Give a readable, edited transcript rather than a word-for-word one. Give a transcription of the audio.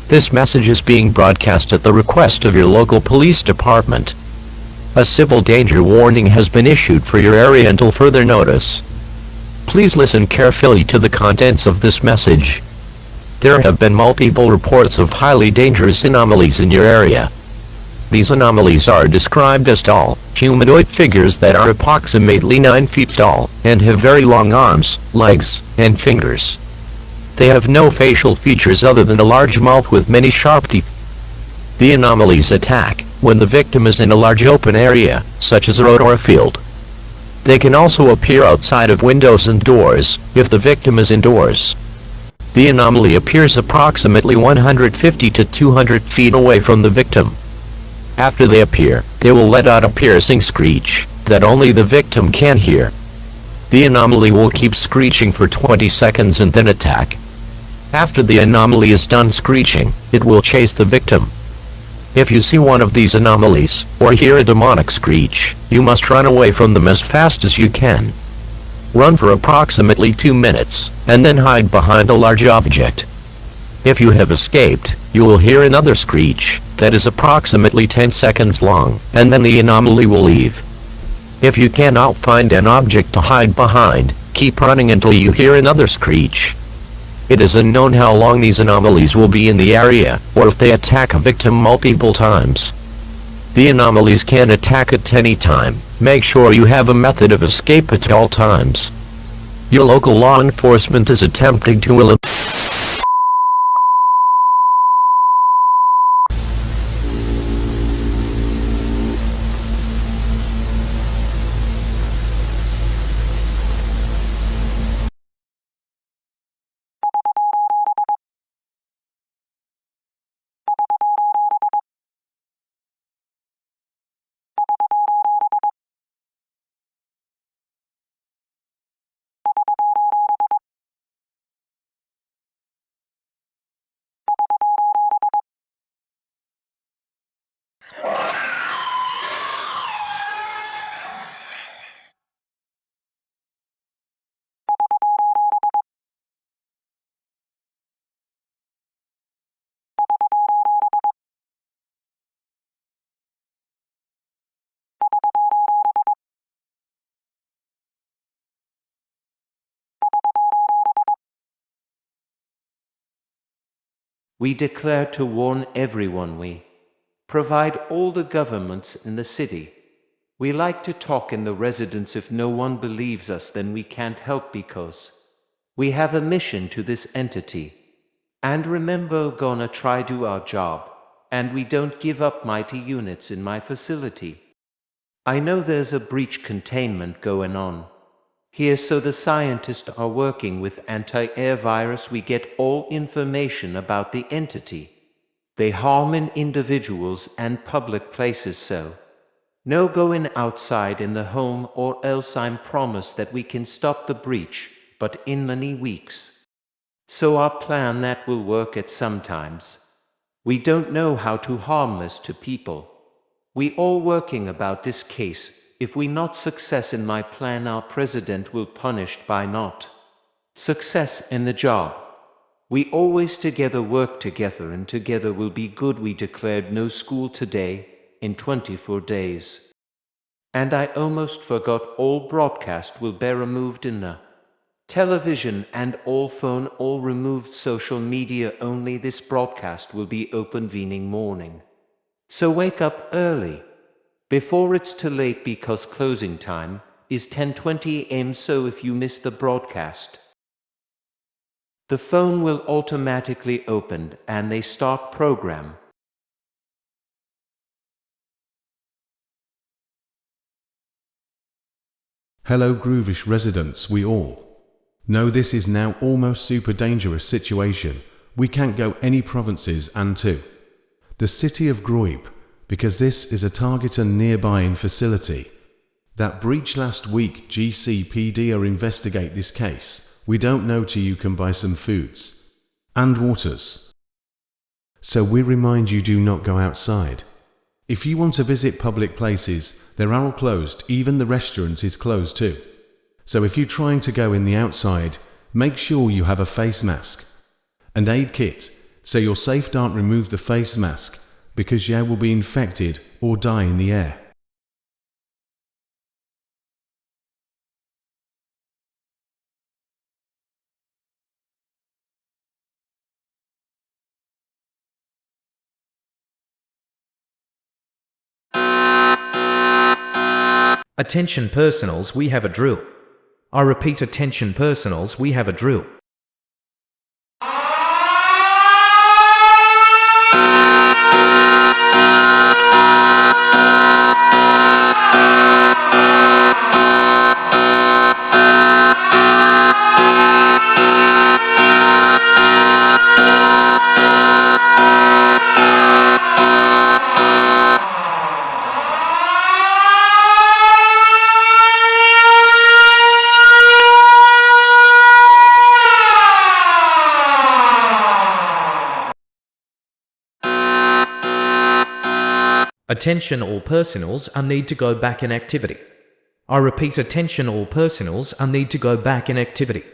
This message is being broadcast at the request of your local police department. A civil danger warning has been issued for your area until further notice. Please listen carefully to the contents of this message. There have been multiple reports of highly dangerous anomalies in your area. These anomalies are described as tall, humanoid figures that are approximately 9 feet tall, and have very long arms, legs, and fingers. They have no facial features other than a large mouth with many sharp teeth. The anomalies attack when the victim is in a large open area, such as a road or a field. They can also appear outside of windows and doors, if the victim is indoors. The anomaly appears approximately 150 to 200 feet away from the victim. After they appear, they will let out a piercing screech that only the victim can hear. The anomaly will keep screeching for 20 seconds and then attack. After the anomaly is done screeching, it will chase the victim. If you see one of these anomalies, or hear a demonic screech, you must run away from them as fast as you can. Run for approximately 2 minutes, and then hide behind a large object. If you have escaped, you will hear another screech that is approximately 10 seconds long, and then the anomaly will leave. If you cannot find an object to hide behind, keep running until you hear another screech. It is unknown how long these anomalies will be in the area, or if they attack a victim multiple times. The anomalies can attack at any time. Make sure you have a method of escape at all times. Your local law enforcement is attempting to eliminate. We declare to warn everyone. We provide all the governments in the city. We like to talk in the residence. If no one believes us, then we can't help, because we have a mission to this entity. And remember, gonna try do our job, and we don't give up. Mighty units in my facility. I know there's a breach containment going on here, so the scientists are working with anti-air virus. We get all information about the entity. They harm in individuals and public places, so no going outside in the home, or else I'm promised that we can stop the breach, but in many weeks. So our plan that will work at sometimes. We don't know how to harmless to people. We all working about this case. If we not success in my plan, our president will punished by not success in the job. We always together work together, and together will be good. We declared no school today in 24 days. And I almost forgot, all broadcast will be removed in the television, and all phone all removed. Social media only. This broadcast will be open evening morning. So wake up early before it's too late, because closing time is 10:20 a.m. So if you miss the broadcast, the phone will automatically open and they start program. Hello Groovish residents, we all know this is now almost super dangerous situation. We can't go any provinces and to the city of Groib, because this is a target and nearby in facility. That breach last week, GCPD are investigate this case. We don't know till you can buy some foods and waters. So we remind you, do not go outside. If you want to visit public places, they're all closed. Even the restaurant is closed too. So if you're trying to go in the outside, make sure you have a face mask and aid kit So you're safe, don't remove the face mask, because you will be infected or die in the air. Attention personals, we have a drill. I repeat, attention personals, we have a drill. Attention all personals, I need to go back in activity. I repeat, attention all personals, I need to go back in activity.